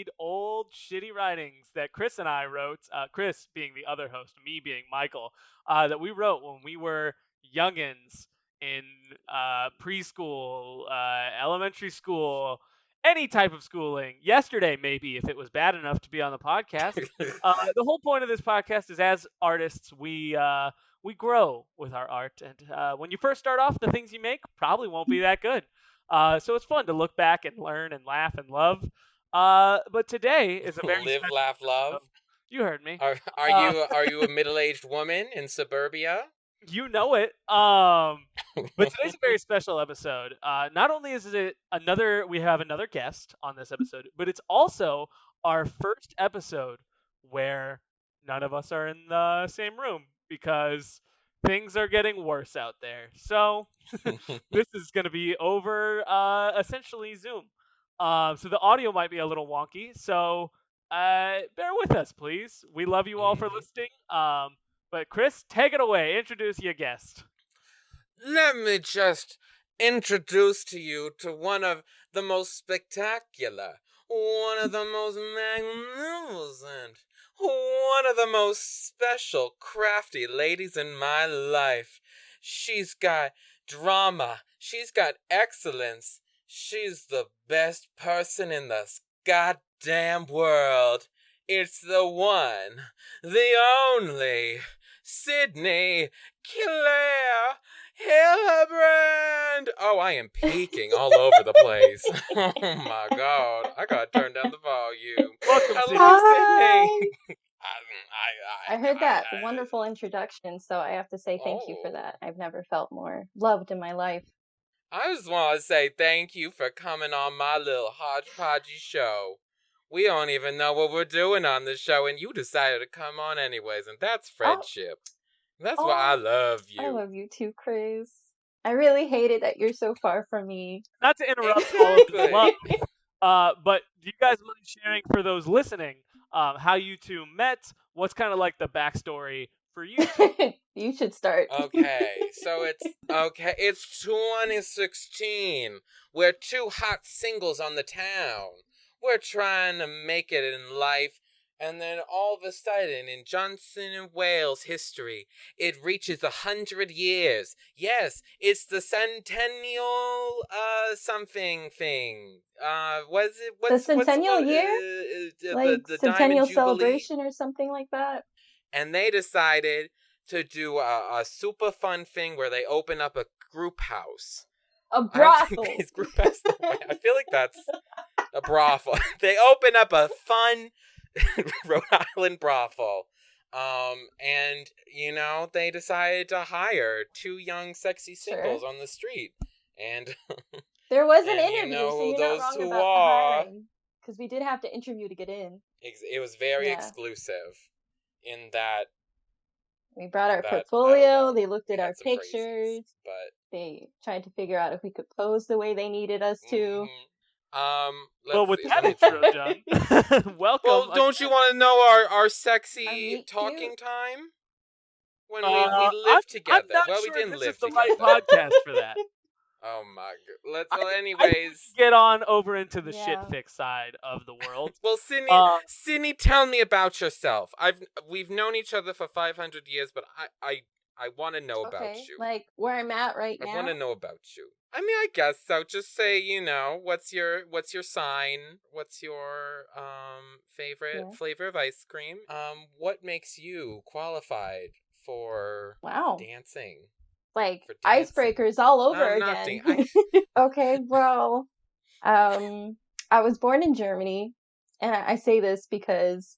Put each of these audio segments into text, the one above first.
read old shitty writings that Chris and I wrote. Chris being the other host, me being Michael, that we wrote when we were youngins in preschool, elementary school, any type of schooling. Yesterday, maybe if it was bad enough to be on the podcast. The whole point of this podcast is, as artists, we grow with our art, and when you first start off, the things you make probably won't be that good. So it's fun to look back and learn and laugh and love. But today is a very Live, special laugh, love. episode. You heard me. Are you a middle-aged woman in suburbia? You know it. But today's a very special episode. Not only is it we have another guest on this episode, but it's also our first episode where none of us are in the same room because things are getting worse out there. So this is going to be over essentially Zoom. So the audio might be a little wonky. So bear with us, please. We love you all for listening. But Chris, take it away. Introduce your guest. Let me just introduce to you to one of the most spectacular, one of the most magnificent, one of the most special, crafty ladies in my life. She's got drama. She's got excellence. She's the best person in the goddamn world. It's the one, the only, Sydney Hillebrand. Oh, I am peeking all over the place. Oh my God, I gotta turn down the volume. Hello, Sydney. I heard that wonderful introduction, so I have to say thank you for that. I've never felt more loved in my life. I just want to say thank you for coming on my little hodgepodgey show. We don't even know what we're doing on the show, and you decided to come on anyways, and that's friendship. That's why I love you. I love you too, Chris. I really hate it that you're so far from me. Not to interrupt all of the love, but do you guys mind sharing for those listening how you two met? What's kind of like the backstory for you two? You should start. Okay, so it's 2016. We're two hot singles on the town. We're trying to make it in life, and then all of a sudden, in Johnson and Wales history, it reaches 100 years. Yes, it's the centennial something thing. What's the centennial year? Like the centennial Diamond celebration or something like that? And they decided to do a super fun thing where they open up a group house. A brothel. I feel like that's a brothel. They open up a fun Rhode Island brothel. And, they decided to hire two young, sexy singles on the street. And there was an interview, so you're not wrong about the hiring. Because we did have to interview to get in. It was very exclusive in that. We brought our portfolio, they looked at our pictures, but they tried to figure out if we could pose the way they needed us to. Well, with that intro done, welcome. Well, don't you want to know our sexy talking time? When we lived together. I'm not well, sure we didn't this live is the together. right podcast for that. Oh my God. Anyways. Get on over into the shit fix side of the world. Well, Sydney, tell me about yourself. We've known each other for 500 years, but I want to know about you. Like where I'm at right now. I want to know about you. I mean, I guess so. Just say, what's your sign? What's your favorite flavor of ice cream? What makes you qualified for dancing? Like icebreakers all over again. Okay, well, I was born in Germany, and I say this because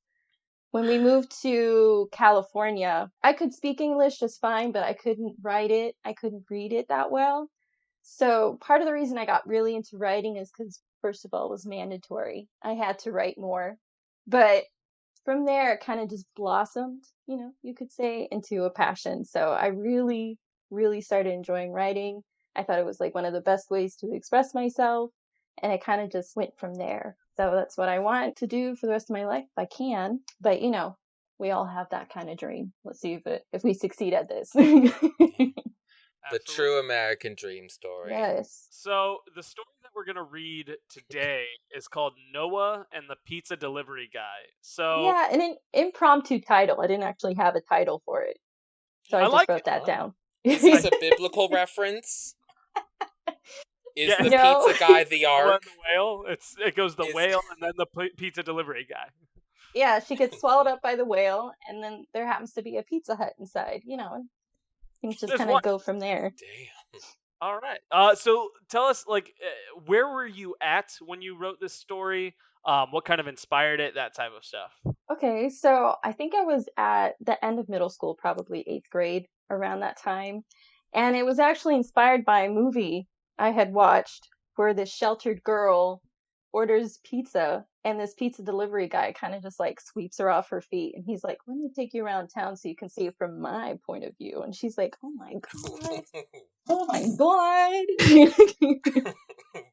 when we moved to California, I could speak English just fine, but I couldn't write it. I couldn't read it that well. So part of the reason I got really into writing is because, first of all, it was mandatory. I had to write more. But from there, it kind of just blossomed, you could say, into a passion. So I really started enjoying writing. I thought it was like one of the best ways to express myself, and it kind of just went from there. So that's what I want to do for the rest of my life if I can. But we all have that kind of dream. Let's see if we succeed at this. The true American dream story. Yes. So the story that we're going to read today is called Noah and the Pizza Delivery Guy. So yeah, an impromptu title. I didn't actually have a title for it, so I just wrote that down. Is this a biblical reference? Is the No. pizza guy the ark? The whale. It goes the whale and then the pizza delivery guy. Yeah, she gets swallowed up by the whale, and then there happens to be a Pizza Hut inside. You know, things just kind of go from there. Damn. All right. So tell us, like, where were you at when you wrote this story? What kind of inspired it? That type of stuff. Okay, so I think I was at the end of middle school, probably 8th grade, around that time. And it was actually inspired by a movie I had watched where this sheltered girl orders pizza, and this pizza delivery guy kind of just like sweeps her off her feet. And he's like, let me take you around town so you can see it from my point of view. And she's like, oh my God. Oh my God.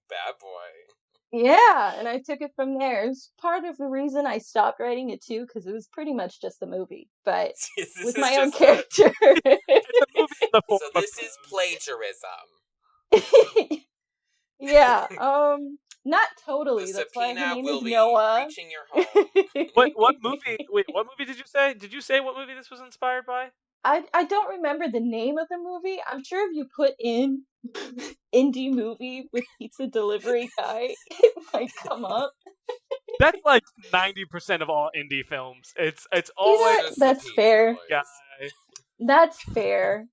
Bad boy. Yeah, and I took it from there. It was part of the reason I stopped writing it too, because it was pretty much just a movie, but with my own character. So this is plagiarism. Yeah, not totally. The That's why her name will is be Noah. Reaching your home. What movie? Wait, what movie did you say? Did you say what movie this was inspired by? I don't remember the name of the movie. I'm sure if you put in indie movie with pizza delivery guy, it might come up. That's like 90% of all indie films. It's always that's fair. Guy. That's fair.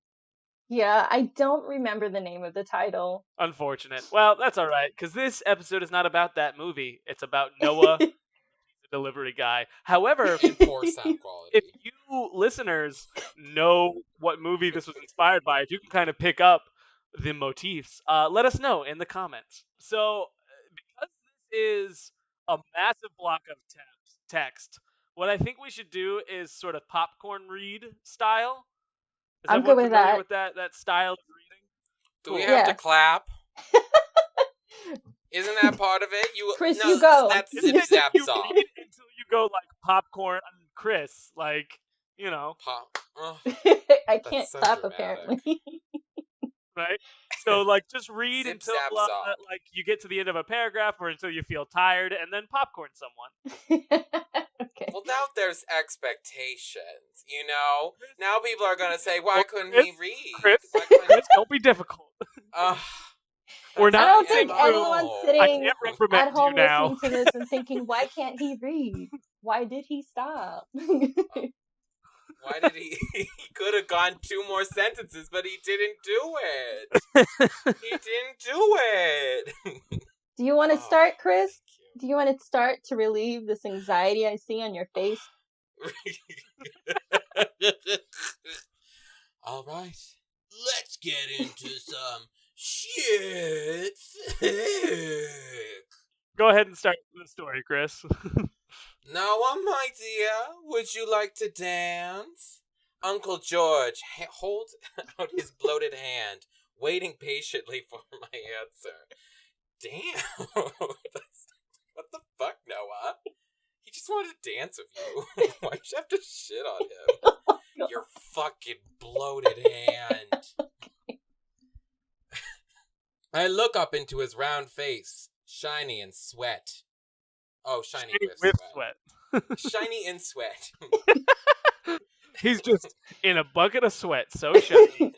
Yeah, I don't remember the name of the title. Unfortunate. Well, that's all right, because this episode is not about that movie. It's about Noah, the delivery guy. However, in poor sound quality. If you listeners know what movie this was inspired by, if you can kind of pick up the motifs, let us know in the comments. So, because this is a massive block of text, what I think we should do is sort of popcorn read style. Is I'm good with that. With that style of reading? Do we have to clap? Isn't that part of it? Chris, you go. That's zip zap song. Until you go like popcorn and Chris, like, you know. I can't clap apparently. Right? So like just read zip until like you get to the end of a paragraph or until you feel tired, and then popcorn someone. Okay. Well, now there's expectations, you know? Now people are going to say, why couldn't he read? Chris, don't be difficult. I don't think anyone's sitting at home now. listening to this and thinking, why can't he read? Why did he stop? Why did he could have gone 2 more sentences, but he didn't do it. He didn't do it. Do you want to start, Chris? Do you want to start to relieve this anxiety I see on your face? All right. Let's get into some shit. Go ahead and start the story, Chris. Noah, my dear, would you like to dance? Uncle George holds out his bloated hand, waiting patiently for my answer. Damn. What the fuck, Noah? He just wanted to dance with you. Why'd you have to shit on him? Oh, your fucking bloated hand. I look up into his round face, shiny in sweat. Oh, shiny with sweat. Shiny in sweat. He's just in a bucket of sweat, so shiny.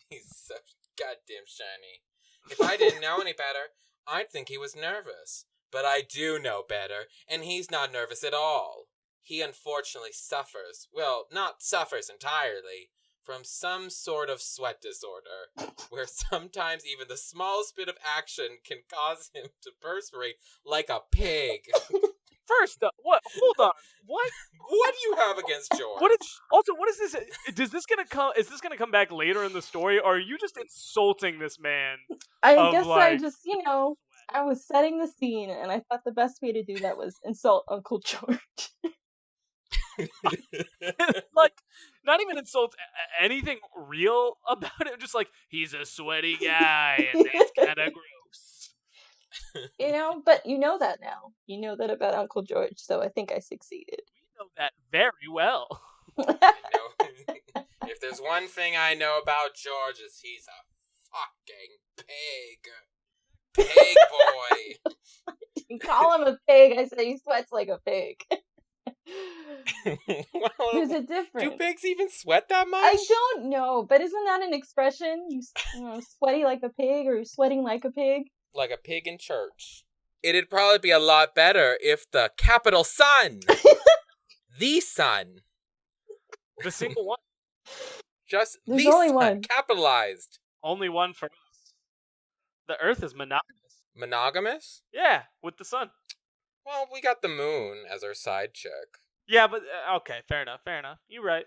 He's so goddamn shiny. If I didn't know any better, I'd think he was nervous. But I do know better, and he's not nervous at all. He unfortunately suffers, well, not suffers entirely, from some sort of sweat disorder, where sometimes even the smallest bit of action can cause him to perspirate like a pig. First, what? Hold on. What? What do you have against George? What is this? Is this gonna come back later in the story, or are you just insulting this man? I guess I just, I was setting the scene, and I thought the best way to do that was insult Uncle George. Like, not even insult anything real about it. Just like, he's a sweaty guy, and it's kind of gross. But you know that now. You know that about Uncle George, so I think I succeeded. We know that very well. I know. If there's one thing I know about George is he's a fucking pig. Pig boy. You call him a pig. I said he sweats like a pig. Well, There's a difference. Do pigs even sweat that much? I don't know, but isn't that an expression? You know, sweaty like a pig, or sweating like a pig? Like a pig in church. It'd probably be a lot better if the capital Sun, the sun, The single one. just There's the only sun, one. capitalized. Only one for us. The Earth is monogamous. Monogamous? Yeah, with the sun. Well, we got the moon as our side chick. Yeah, but okay, fair enough. You're right.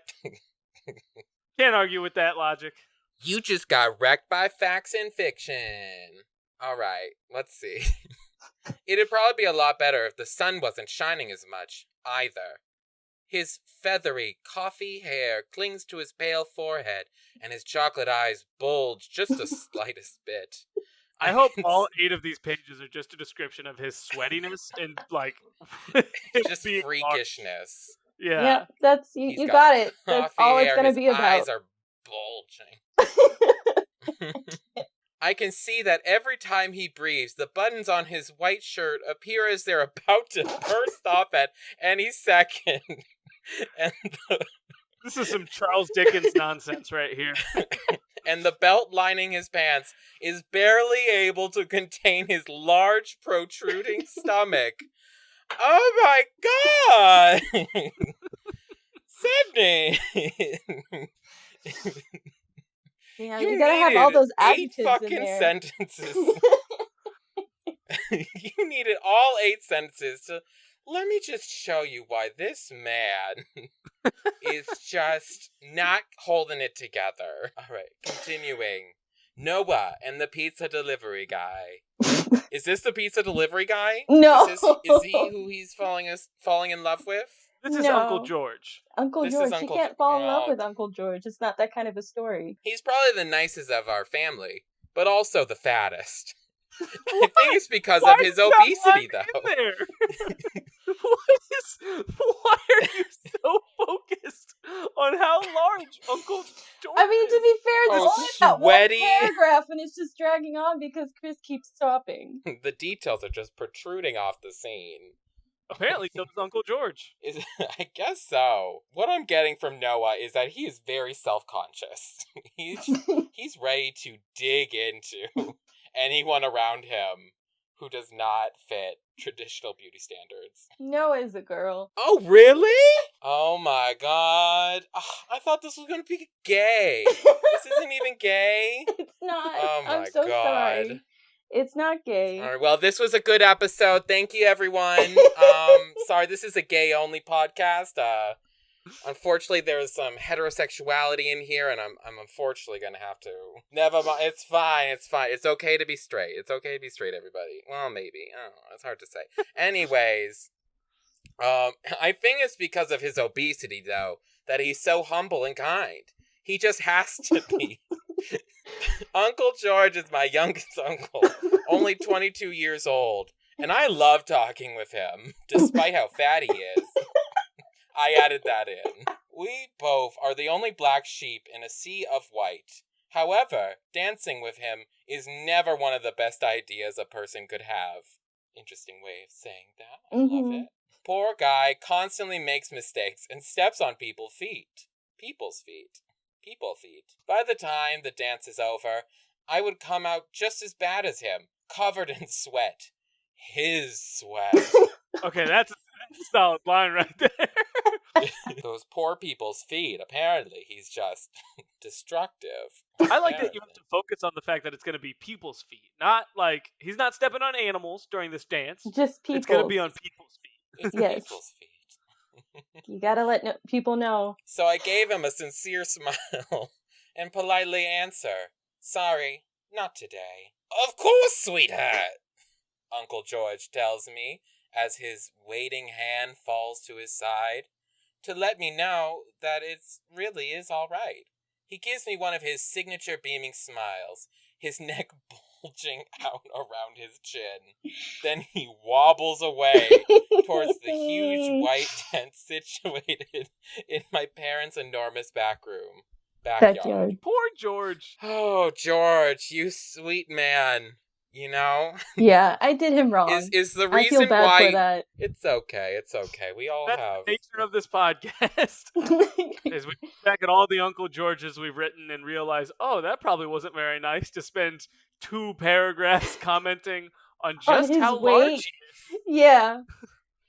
Can't argue with that logic. You just got wrecked by facts and fiction. All right, let's see. It'd probably be a lot better if the sun wasn't shining as much, either. His feathery, coffee hair clings to his pale forehead, and his chocolate eyes bulge just the slightest bit. I hope all 8 of these pages are just a description of his sweatiness and, like, just freakishness. Yeah. That's you got it. That's all it's gonna be about. His eyes are bulging. I can see that every time he breathes, the buttons on his white shirt appear as they're about to burst off at any second. And this is some Charles Dickens nonsense right here. And the belt lining his pants is barely able to contain his large, protruding stomach. Oh my god! Sydney! Yeah, you gotta have all those adjectives 8 fucking in there. sentences. You needed all 8 sentences to... Let me just show you why this man is just not holding it together. All right, continuing. Noah and the pizza delivery guy. Is this the pizza delivery guy? No. Is he who he's falling in love with? This is No. Uncle George. Uncle George. You can't fall in love with Uncle George. It's not that kind of a story. He's probably the nicest of our family, but also the fattest. I think it's because of his obesity, though. Why are you so focused on how large Uncle George I mean, to be fair, there's only that one sweaty. paragraph, and it's just dragging on because Chris keeps stopping. The details are just protruding off the scene. Apparently, so does Uncle George. I guess so. What I'm getting from Noah is that he is very self-conscious. He's ready to dig into anyone around him who does not fit traditional beauty standards. Noah's a girl. Oh, really? Oh my god. I thought this was going to be gay. This isn't even gay. It's not. Oh my I'm so god. sorry. It's not gay. All right, well, this was a good episode. Thank you, everyone. Sorry, this is a gay-only podcast. Unfortunately, there's some heterosexuality in here, and I'm unfortunately gonna have to... Never mind. It's fine. It's okay to be straight. It's okay to be straight, everybody. Well, maybe. I don't know. It's hard to say. Anyways, I think it's because of his obesity, though, that he's so humble and kind. He just has to be. Uncle George is my youngest uncle, only 22 years old, and I love talking with him, despite how fat he is. I added that in. We both are the only black sheep in a sea of white. However, dancing with him is never one of the best ideas a person could have. Interesting way of saying that. I love it. Poor guy constantly makes mistakes and steps on people's feet. People's feet. People feet. By the time the dance is over, I would come out just as bad as him, covered in sweat. His sweat. Okay, that's a solid line right there. Those poor people's feet. Apparently, he's just destructive. I like that you have to focus on the fact that it's going to be people's feet. Not like, he's not stepping on animals during this dance. Just people. It's going to be on people's feet. It's Yes. people's feet. You gotta let people know. So I gave him a sincere smile and politely answer, "Sorry, not today." "Of course, sweetheart," Uncle George tells me as his waiting hand falls to his side to let me know that it really is all right. He gives me one of his signature beaming smiles, his neck bulging out around his chin. Then he wobbles away towards the huge white tent situated in my parents' enormous backyard. Backyard. Poor George. Oh, George, you sweet man. You know? Yeah, I did him wrong. Is the I feel reason bad why for that. It's okay. We all That's have the nature of this podcast. Is we look back at all the Uncle Georges we've written and realize, oh, that probably wasn't very nice to spend 2 paragraphs commenting on On just his how weight. large he is.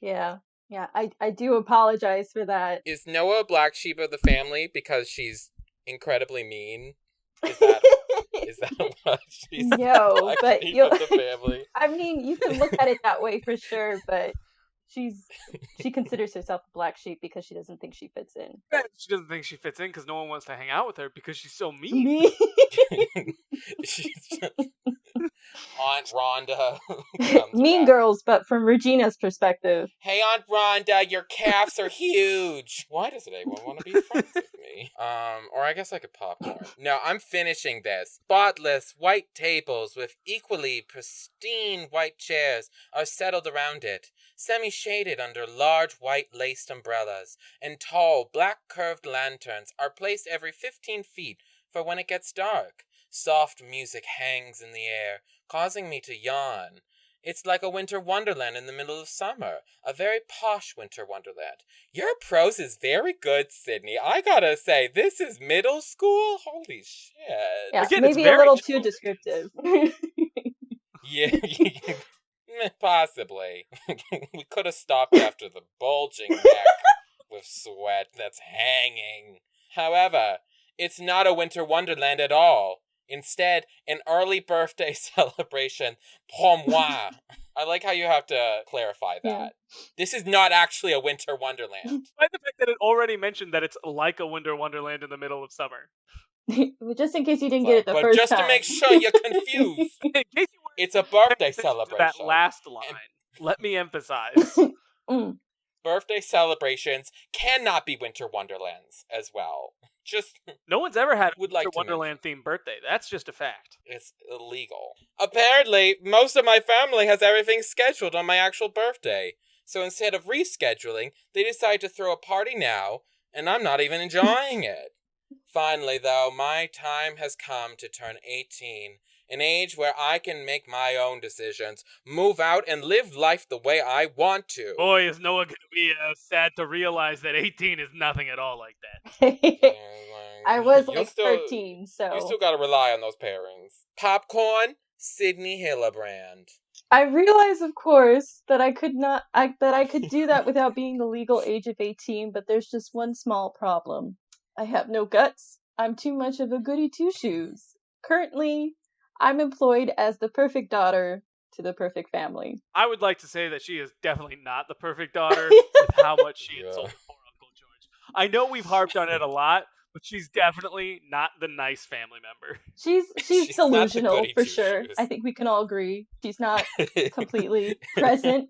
Yeah. Yeah, I do apologize for that. Is Noah a black sheep of the family because she's incredibly mean? Is that what she's No, the black but sheep you'll... of the family? I mean, you can look at it that way for sure, but she considers herself a black sheep because she doesn't think she fits in. She doesn't think she fits in because no one wants to hang out with her because she's so mean. Me? She's just Aunt Rhonda. Mean Girls, but from Regina's perspective. Hey, Aunt Rhonda, your calves are huge. Why doesn't anyone want to be friends with me? Or I guess I could popcorn. No, I'm finishing this. Spotless white tables with equally pristine white chairs are settled around it, semi-shaded under large white laced umbrellas, and tall black curved lanterns are placed every 15 feet for when it gets dark. Soft music hangs in the air, causing me to yawn. It's like a winter wonderland in the middle of summer. A very posh winter wonderland. Your prose is very good, Sydney. I gotta say, this is middle school? Holy shit. Yeah, Again, maybe a little too descriptive. Yeah, possibly. We could have stopped after the bulging neck with sweat that's hanging. However, it's not a winter wonderland at all. Instead, an early birthday celebration pour moi. I like how you have to clarify that. Yeah. This is not actually a winter wonderland. Despite the fact that it already mentioned that it's like a winter wonderland in the middle of summer. Just in case you didn't get it the first time. But just to make sure you're confused. In case you weren't it's a birthday celebration. That last line. Let me emphasize. Birthday celebrations cannot be winter wonderlands as well. Just no one's ever had a winter wonderland themed birthday. That's just a fact. It's illegal. Apparently, most of my family has everything scheduled on my actual birthday. So instead of rescheduling, they decide to throw a party now, and I'm not even enjoying it. Finally, though, my time has come to turn 18. An age where I can make my own decisions, move out, and live life the way I want to. Boy, is Noah going to be sad to realize that 18 is nothing at all like that. I was like 13, so... You still got to rely on those parents. Popcorn, Sydney Hillebrand. I realize, of course, that I could do that without being the legal age of 18, but there's just one small problem. I have no guts. I'm too much of a goody two-shoes. Currently, I'm employed as the perfect daughter to the perfect family. I would like to say that she is definitely not the perfect daughter with how much she insulted poor Uncle George. I know we've harped on it a lot, but she's definitely not the nice family member. She's delusional for sure. I think we can all agree. She's not completely present.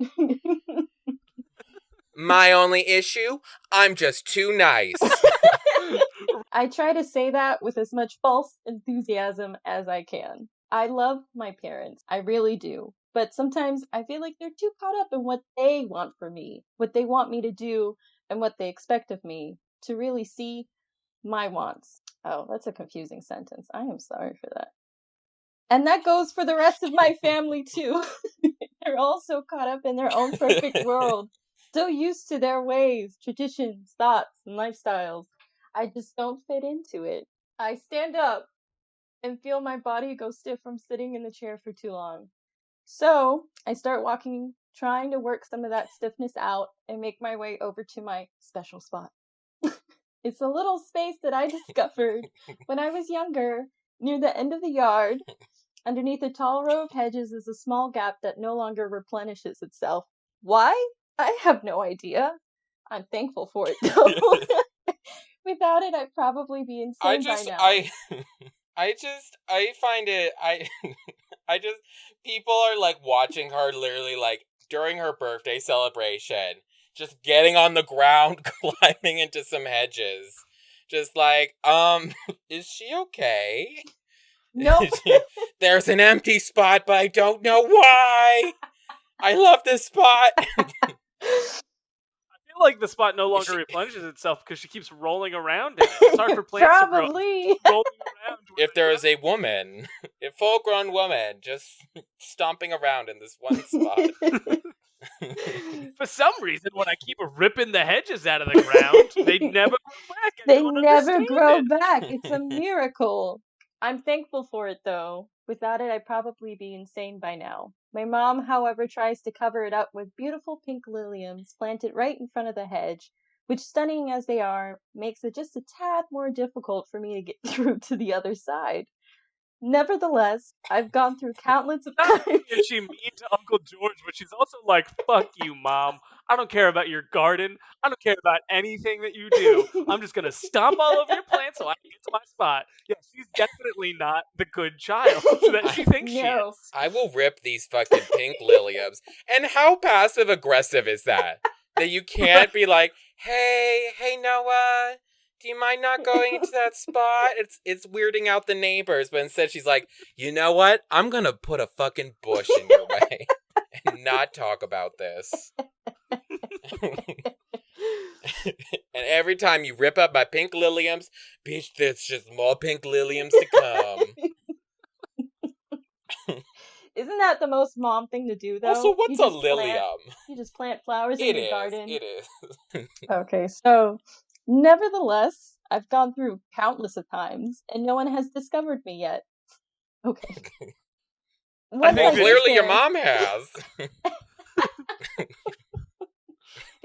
My only issue? I'm just too nice. I try to say that with as much false enthusiasm as I can. I love my parents. I really do. But sometimes I feel like they're too caught up in what they want from me, what they want me to do, and what they expect of me to really see my wants. Oh, that's a confusing sentence. I am sorry for that. And that goes for the rest of my family, too. They're all so caught up in their own perfect world. So used to their ways, traditions, thoughts, and lifestyles. I just don't fit into it. I stand up and feel my body go stiff from sitting in the chair for too long. So I start walking, trying to work some of that stiffness out and make my way over to my special spot. It's a little space that I discovered when I was younger, near the end of the yard. Underneath a tall row of hedges is a small gap that no longer replenishes itself. Why? I have no idea. I'm thankful for it, though. Without it, I'd probably be insane by now. I find it, people are like watching her literally like during her birthday celebration, just getting on the ground, climbing into some hedges. Just like, is she okay? No. There's an empty spot, but I don't know why. I love this spot. Like the spot no longer replenishes itself because she keeps rolling around in it. It's hard for plants Probably. to grow rolling around if there is a woman, a full-grown woman, just stomping around in this one spot. For some reason, when I keep ripping the hedges out of the ground, they never grow back. They never grow back. It's a miracle. I'm thankful for it, though. Without it, I'd probably be insane by now. My mom, however, tries to cover it up with beautiful pink liliums planted right in front of the hedge, which, stunning as they are, makes it just a tad more difficult for me to get through to the other side. Nevertheless, I've gone through countless of Not times. only is she mean to Uncle George, but she's also like, fuck you, Mom. I don't care about your garden. I don't care about anything that you do. I'm just going to stomp all over your plants so I can get to my spot. Yeah, she's definitely not the good child that she thinks she is. I will rip these fucking pink liliums. And how passive-aggressive is that? That you can't be like, hey Noah, do you mind not going into that spot? It's weirding out the neighbors. But instead she's like, you know what? I'm gonna put a fucking bush in your way and not talk about this. And every time you rip up my pink liliums, bitch, there's just more pink liliums to come. Isn't that the most mom thing to do, though? Also, what's a lilium? You just plant flowers in your garden. It is. Okay, so nevertheless, I've gone through countless of times, and no one has discovered me yet. Okay. I think clearly your mom has.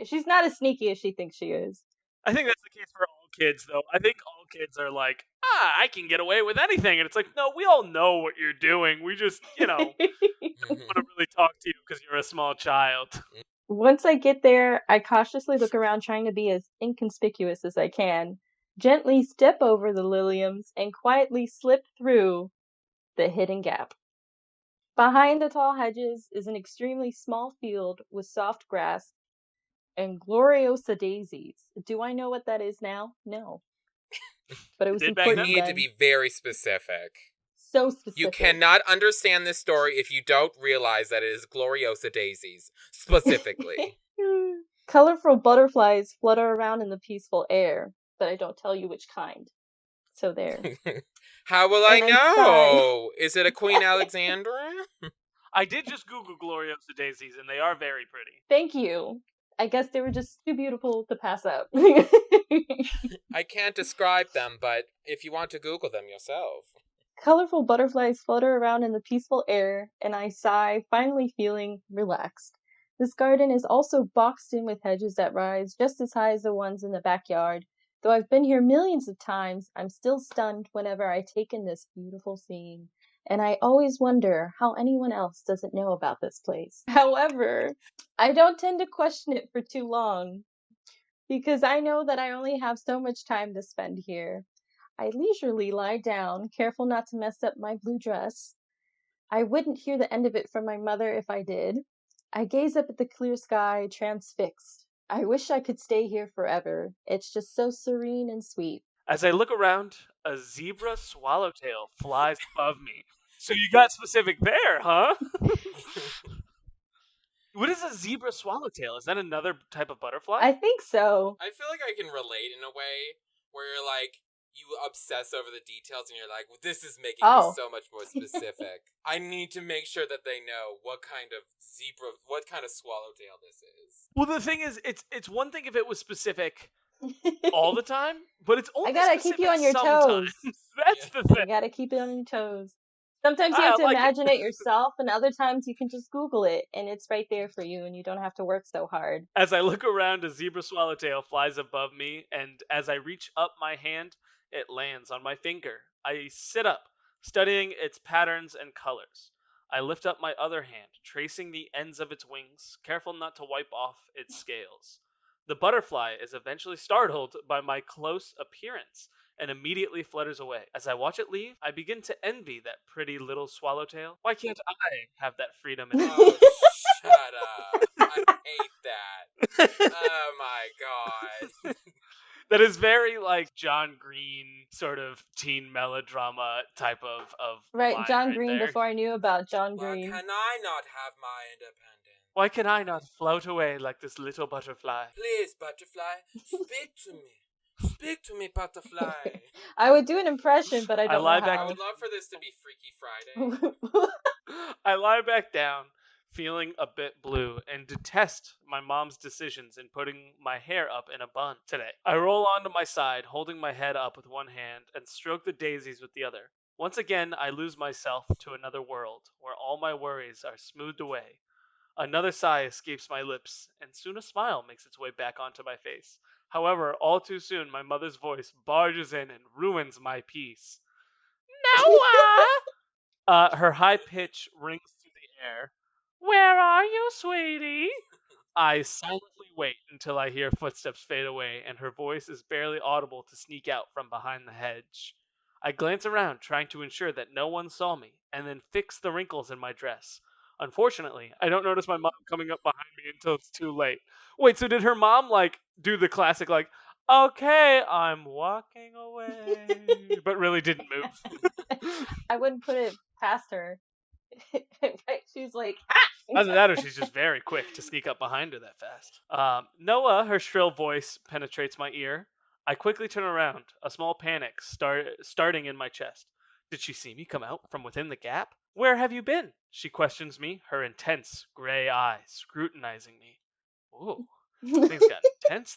She's not as sneaky as she thinks she is. I think that's the case for all kids, though. I think all kids are like, I can get away with anything. And it's like, no, we all know what you're doing. We just, don't want to really talk to you because you're a small child. Once I get there, I cautiously look around trying to be as inconspicuous as I can, gently step over the liliums, and quietly slip through the hidden gap. Behind the tall hedges is an extremely small field with soft grass and gloriosa daisies. Do I know what that is now? No. But it was important. You need to be very specific. So specific. You cannot understand this story if you don't realize that it is gloriosa daisies, specifically. Colorful butterflies flutter around in the peaceful air, but I don't tell you which kind. So there. How will I know? Is it a Queen Alexandra? I did just Google gloriosa daisies, and they are very pretty. Thank you. I guess they were just too beautiful to pass up. I can't describe them, but if you want to Google them yourself. Colorful butterflies flutter around in the peaceful air, and I sigh, finally feeling relaxed. This garden is also boxed in with hedges that rise just as high as the ones in the backyard. Though I've been here millions of times, I'm still stunned whenever I take in this beautiful scene. And I always wonder how anyone else doesn't know about this place. However, I don't tend to question it for too long, because I know that I only have so much time to spend here. I leisurely lie down, careful not to mess up my blue dress. I wouldn't hear the end of it from my mother if I did. I gaze up at the clear sky, transfixed. I wish I could stay here forever. It's just so serene and sweet. As I look around, a zebra swallowtail flies above me. So you got specific there, huh? What is a zebra swallowtail? Is that another type of butterfly? I think so. I feel like I can relate in a way where you're like, you obsess over the details and you're like, well, this is making this so much more specific. I need to make sure that they know what kind of swallowtail this is. Well, the thing is, it's one thing if it was specific all the time, but it's only I gotta keep you on your toes. That's the thing. You gotta keep it on your toes. Sometimes you have to imagine it yourself, and other times you can just Google it, and it's right there for you, and you don't have to work so hard. As I look around, a zebra swallowtail flies above me, and as I reach up my hand, it lands on my finger. I sit up, studying its patterns and colors. I lift up my other hand, tracing the ends of its wings, careful not to wipe off its scales. The butterfly is eventually startled by my close appearance and immediately flutters away. As I watch it leave, I begin to envy that pretty little swallowtail. Why can't I have that freedom and Oh, shut up. I hate that. Oh my god. That is very like John Green sort of teen melodrama type of right, John Green there. Before I knew about John Green. Why can I not have my independence? Why can I not float away like this little butterfly? Please, butterfly, speak to me. Speak to me, butterfly. I would do an impression, but I don't know lie how. back I would love for this to be Freaky Friday. I lie back down, feeling a bit blue, and detest my mom's decisions in putting my hair up in a bun today. I roll onto my side, holding my head up with one hand, and stroke the daisies with the other. Once again, I lose myself to another world, where all my worries are smoothed away. Another sigh escapes my lips, and soon a smile makes its way back onto my face. However, all too soon, my mother's voice barges in and ruins my peace. Noah! Her high pitch rings through the air. Where are you, sweetie? I silently wait until I hear footsteps fade away and her voice is barely audible to sneak out from behind the hedge. I glance around, trying to ensure that no one saw me, and then fix the wrinkles in my dress. Unfortunately, I don't notice my mom coming up behind me until it's too late. Wait, so did her mom do the classic okay, I'm walking away, but really didn't move? I wouldn't put it past her. Right? She's like, Either that or she's just very quick to sneak up behind her that fast. Noah, her shrill voice penetrates my ear. I quickly turn around, a small panic starting in my chest. Did she see me come out from within the gap? Where have you been? She questions me, her intense gray eyes scrutinizing me. Ooh, things got intense.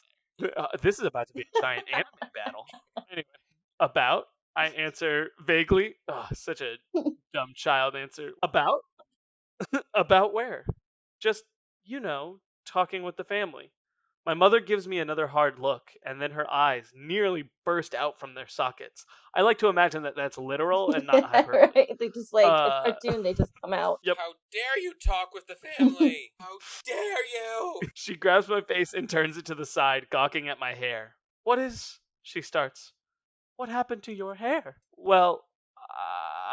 This is about to be a giant anime battle. Anyway, about? I answer vaguely. Ugh, such a dumb child answer. About? About where? Just, talking with the family. My mother gives me another hard look, and then her eyes nearly burst out from their sockets. I like to imagine that that's literal and not hyperbole. right? They just like a Uh, cartoon. They just come out. Yep. How dare you talk with the family? How dare you? She grabs my face and turns it to the side, gawking at my hair. What is? She starts. What happened to your hair? Well,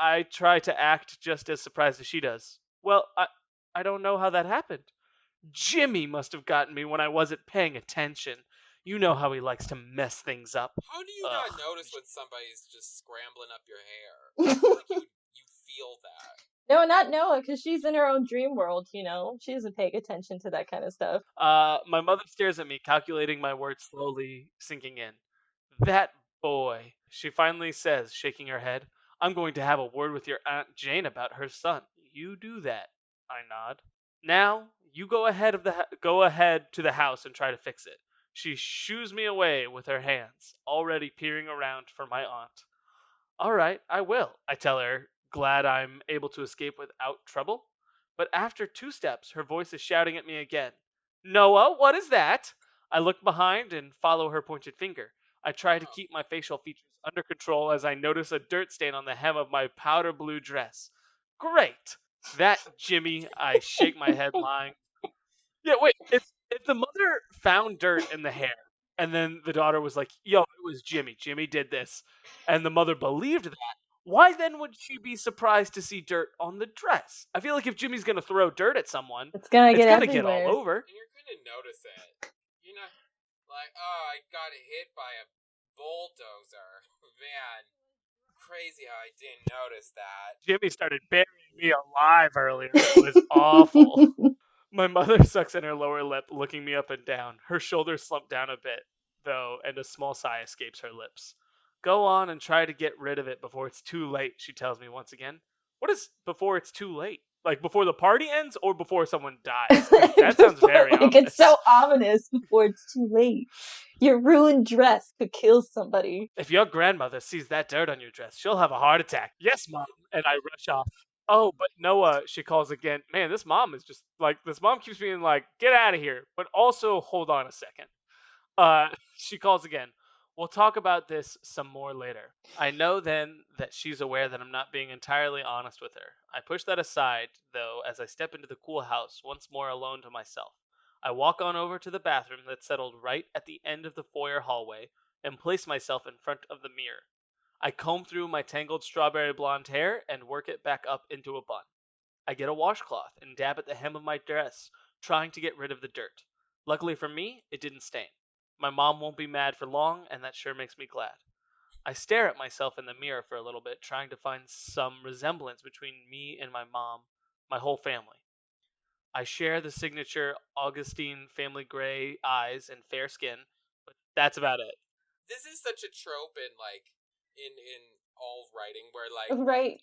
I try to act just as surprised as she does. Well, I don't know how that happened. Jimmy must have gotten me when I wasn't paying attention. You know how he likes to mess things up. How do you Ugh. not notice when somebody's just scrambling up your hair? I feel like you feel that. No, not Noah, because she's in her own dream world, you know? She doesn't pay attention to that kind of stuff. My mother stares at me, calculating my words slowly sinking in. That boy, she finally says, shaking her head. I'm going to have a word with your Aunt Jane about her son. You do that. I nod. Now, you go ahead to the house and try to fix it. She shoos me away with her hands, already peering around for my aunt. All right, I will, I tell her, glad I'm able to escape without trouble. But after 2 steps, her voice is shouting at me again. Noah, what is that? I look behind and follow her pointed finger. I try to keep my facial features under control as I notice a dirt stain on the hem of my powder blue dress. Great! That Jimmy, I shake my head lying. Yeah, wait. If the mother found dirt in the hair, and then the daughter was like, "Yo, it was Jimmy. Jimmy did this," and the mother believed that, why then would she be surprised to see dirt on the dress? I feel like if Jimmy's gonna throw dirt at someone, It's gonna it's get gonna get all everywhere. over. And you're gonna notice it. You're not like, oh, I got hit by a bulldozer. Man, crazy how I didn't notice that. Jimmy started burying me alive earlier. It was awful. My mother sucks in her lower lip, looking me up and down. Her shoulders slump down a bit, though, and a small sigh escapes her lips. Go on and try to get rid of it before it's too late, she tells me once again. What is before it's too late? Like before the party ends or before someone dies? 'Cause that sounds very ominous. It's so ominous before it's too late. Your ruined dress could kill somebody. If your grandmother sees that dirt on your dress, she'll have a heart attack. Yes, Mom. And I rush off. Oh, but Noah, she calls again. Man, this mom is just this mom keeps being like, get out of here. But also, hold on a second. She calls again. We'll talk about this some more later. I know then that she's aware that I'm not being entirely honest with her. I push that aside, though, as I step into the cool house, once more alone to myself. I walk on over to the bathroom that's settled right at the end of the foyer hallway and place myself in front of the mirror. I comb through my tangled strawberry blonde hair and work it back up into a bun. I get a washcloth and dab at the hem of my dress, trying to get rid of the dirt. Luckily for me, it didn't stain. My mom won't be mad for long, and that sure makes me glad. I stare at myself in the mirror for a little bit, trying to find some resemblance between me and my mom, my whole family. I share the signature Augustine family gray eyes and fair skin, but that's about it. This is such a trope in, like, in all writing where, like, right.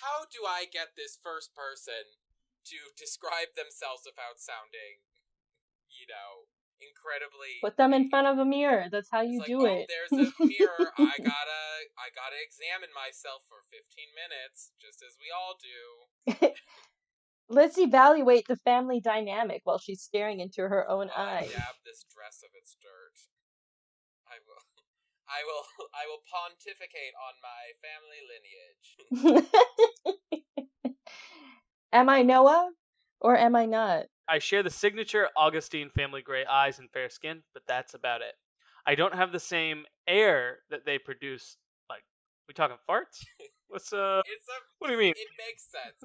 how do I get this first person to describe themselves without sounding, incredibly... Put them in front of a mirror. That's how you do it. There's a mirror. I gotta examine myself for 15 minutes, just as we all do. Let's evaluate the family dynamic while she's staring into her own eyes. Dab this dress of its dirt. I will pontificate on my family lineage. Am I Noah or am I not? I share the signature Augustine family gray eyes and fair skin, but that's about it. I don't have the same air that they produce. Like, we talking farts? What do you mean? It makes sense.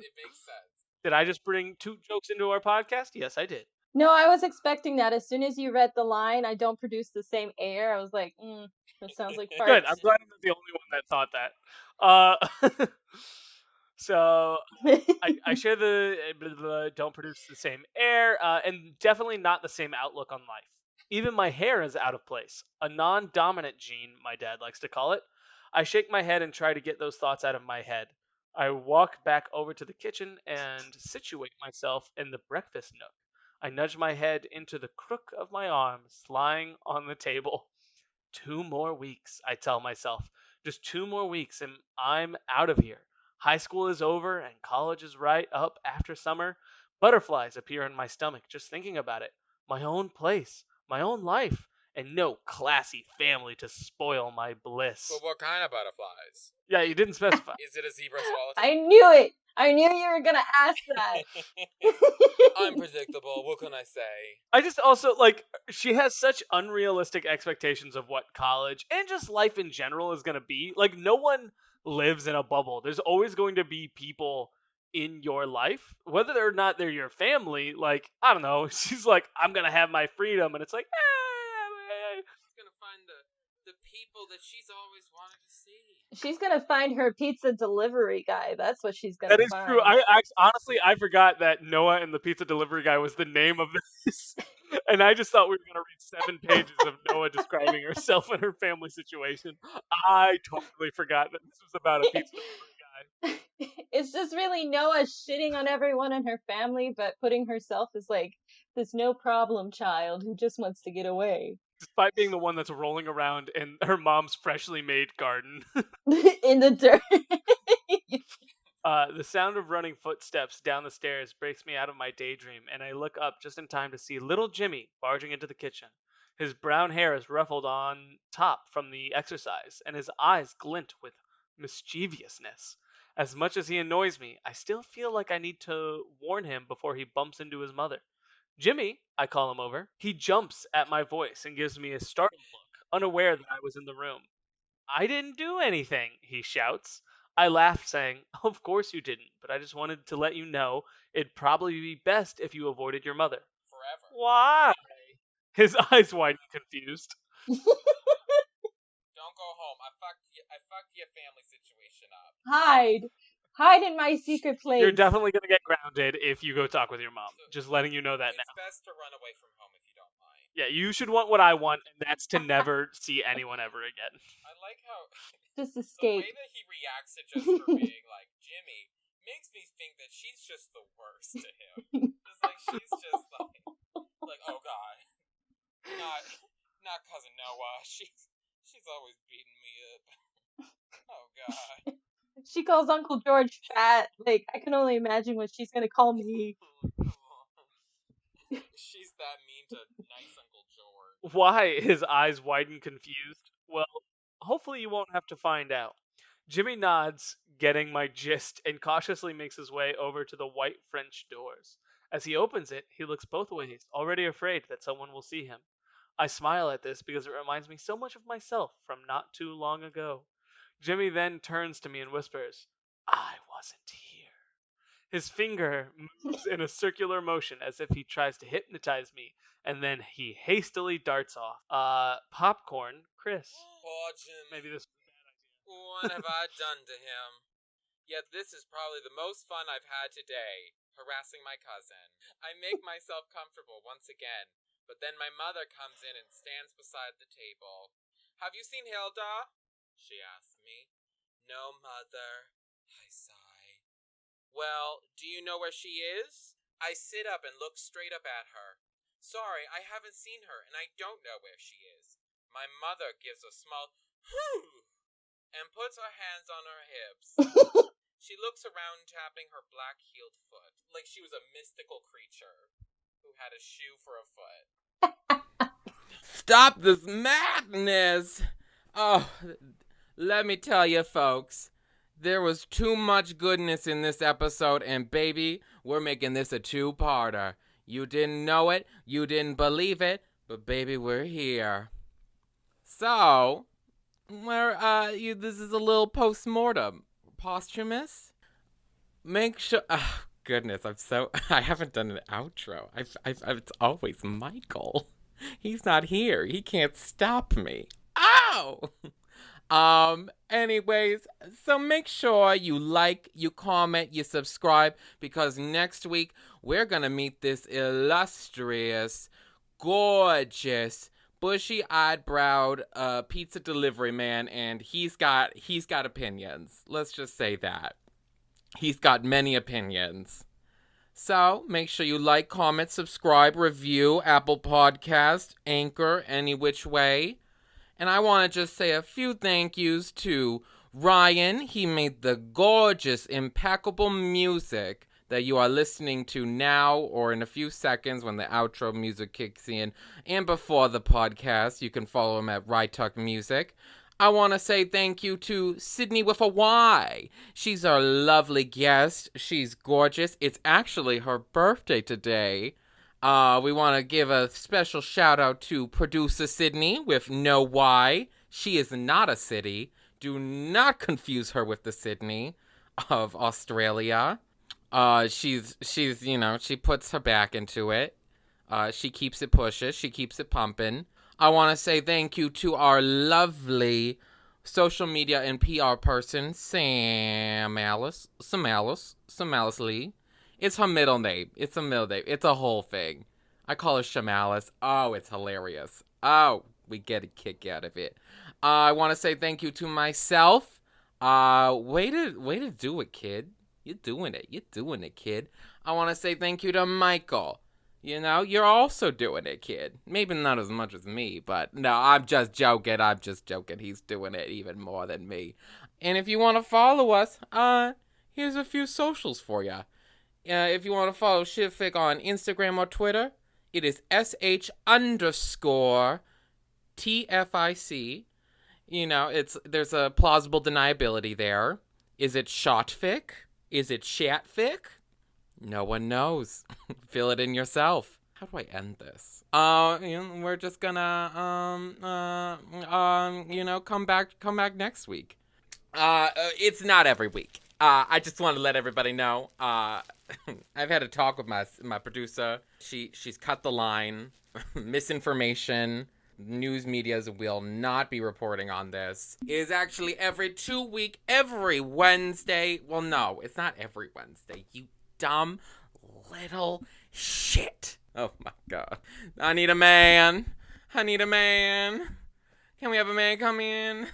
Did I just bring 2 jokes into our podcast? Yes, I did. No, I was expecting that. As soon as you read the line, I don't produce the same air, I was like, that sounds like farts. Good. I'm glad I'm the only one that thought that. So I share the don't produce the same air, and definitely not the same outlook on life. Even my hair is out of place. A non-dominant gene, my dad likes to call it. I shake my head and try to get those thoughts out of my head. I walk back over to the kitchen and situate myself in the breakfast nook. I nudge my head into the crook of my arms lying on the table. 2 more weeks, I tell myself. Just 2 more weeks and I'm out of here. High school is over and college is right up after summer. Butterflies appear in my stomach just thinking about it. My own place, my own life, and no classy family to spoil my bliss. But what kind of butterflies? Yeah, you didn't specify. Is it a zebra swallowtail? I knew it! I knew you were gonna ask that. Unpredictable, what can I say? I just also, she has such unrealistic expectations of what college and just life in general is going to be. Like, no one lives in a bubble. There's always going to be people in your life, whether or not they're your family. Like, I don't know. She's like, I'm going to have my freedom. And it's like, She's going to find the people that she's always wanted to see. She's gonna find her pizza delivery guy. That's what she's gonna find. That is true. Honestly, I forgot that Noah and the pizza delivery guy was the name of this. And I just thought we were going to read 7 pages of Noah describing herself and her family situation. I totally forgot that this was about a pizza delivery guy. It's just really Noah shitting on everyone in her family, but putting herself as like this no problem child who just wants to get away. Despite being the one that's rolling around in her mom's freshly made garden. In the dirt. The sound of running footsteps down the stairs breaks me out of my daydream, and I look up just in time to see little Jimmy barging into the kitchen. His brown hair is ruffled on top from the exercise, and his eyes glint with mischievousness. As much as he annoys me, I still feel like I need to warn him before he bumps into his mother. Jimmy, I call him over. He jumps at my voice and gives me a startled look, unaware that I was in the room. I didn't do anything, he shouts. I laughed, saying, Of course you didn't, but I just wanted to let you know it'd probably be best if you avoided your mother. Forever. Why? His eyes widen, confused. Don't go home. I fucked your family situation up. Hide in my secret place. You're definitely going to get grounded if you go talk with your mom. Just letting you know that now. It's best to run away from home if you don't mind. Yeah, you should want what I want, and that's to never see anyone ever again. I like how... Just escape. The way that he reacts to just her being like, Jimmy, makes me think that she's just the worst to him. Just like, she's just like, oh God. Not Cousin Noah. She's always beating me up. Oh God. She calls Uncle George fat. Like, I can only imagine what she's gonna call me. She's that mean to nice Uncle George. Why? His eyes widen, confused. Well, hopefully you won't have to find out. Jimmy nods, getting my gist, and cautiously makes his way over to the white French doors. As he opens it, he looks both ways, already afraid that someone will see him. I smile at this because it reminds me so much of myself from not too long ago. Jimmy then turns to me and whispers, I wasn't here. His finger moves in a circular motion as if he tries to hypnotize me, and then he hastily darts off. Popcorn, Chris. Poor Jimmy. Maybe this was a bad idea. What have I done to him? Yet this is probably the most fun I've had today, harassing my cousin. I make myself comfortable once again, but then my mother comes in and stands beside the table. Have you seen Hilda? She asked me. No, Mother, I sigh. Well, do you know where she is? I sit up and look straight up at her. Sorry, I haven't seen her, and I don't know where she is. My mother gives a small whew and puts her hands on her hips. She looks around, tapping her black-heeled foot, like she was a mystical creature who had a shoe for a foot. Stop this madness! Oh, let me tell you, folks, there was too much goodness in this episode, and baby, we're making this a two-parter. You didn't know it, you didn't believe it, but baby, we're here. So, this is a little post-mortem. Posthumous? Make sure... Oh, goodness, I haven't done an outro. It's always Michael. He's not here. He can't stop me. Ow! Anyways, so make sure you like, you comment, you subscribe, because next week we're gonna meet this illustrious, gorgeous, bushy-eyed-browed pizza delivery man, and he's got opinions. Let's just say that. He's got many opinions. So, make sure you like, comment, subscribe, review, Apple Podcast, Anchor, any which way. And I want to just say a few thank yous to Ryan. He made the gorgeous, impeccable music that you are listening to now or in a few seconds when the outro music kicks in. And before the podcast, you can follow him at Rytuck Music. I want to say thank you to Sydney with a Y. She's our lovely guest. She's gorgeous. It's actually her birthday today. We want to give a special shout out to producer Sydney with no Y. She is not a city. Do not confuse her with the Sydney of Australia. She's she puts her back into it. She keeps it pushes. She keeps it pumping. I want to say thank you to our lovely social media and PR person, Samantha Lee. It's her middle name. It's a middle name. It's a whole thing. I call her Shamalis. Oh, it's hilarious. Oh, we get a kick out of it. I want to say thank you to myself. Way to do it, kid. You're doing it. You're doing it, kid. I want to say thank you to Michael. You know, you're also doing it, kid. Maybe not as much as me, but no, I'm just joking. He's doing it even more than me. And if you want to follow us, here's a few socials for you. If you want to follow Shitfic on Instagram or Twitter, it is sh_TFIC. You know, there's a plausible deniability there. Is it shotfic? Is it shatfic? No one knows. Fill it in yourself. How do I end this? We're just gonna come back next week. It's not every week. I just want to let everybody know. I've had a talk with my producer. She's cut the line. Misinformation. News medias will not be reporting on this. It is actually every 2 week, every Wednesday. Well, no, it's not every Wednesday. You dumb little shit. Oh my God. I need a man. Can we have a man come in?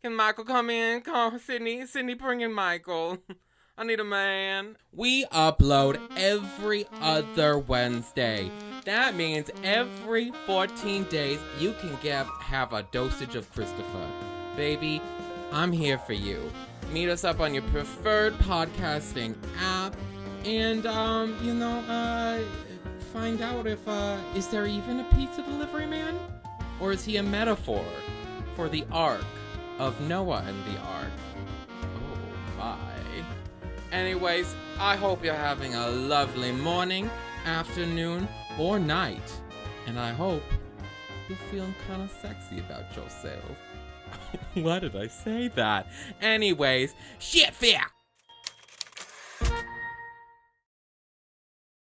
Can Michael come in? Come, Sydney, bring in Michael. I need a man. We upload every other Wednesday. That means every 14 days you can have a dosage of Christopher. Baby, I'm here for you. Meet us up on your preferred podcasting app and, find out if, is there even a pizza delivery man? Or is he a metaphor for the Ark of Noah and the Ark? Oh, my. Anyways, I hope you're having a lovely morning, afternoon, or night. And I hope you're feeling kind of sexy about yourself. Why did I say that? Anyways, shit, fair.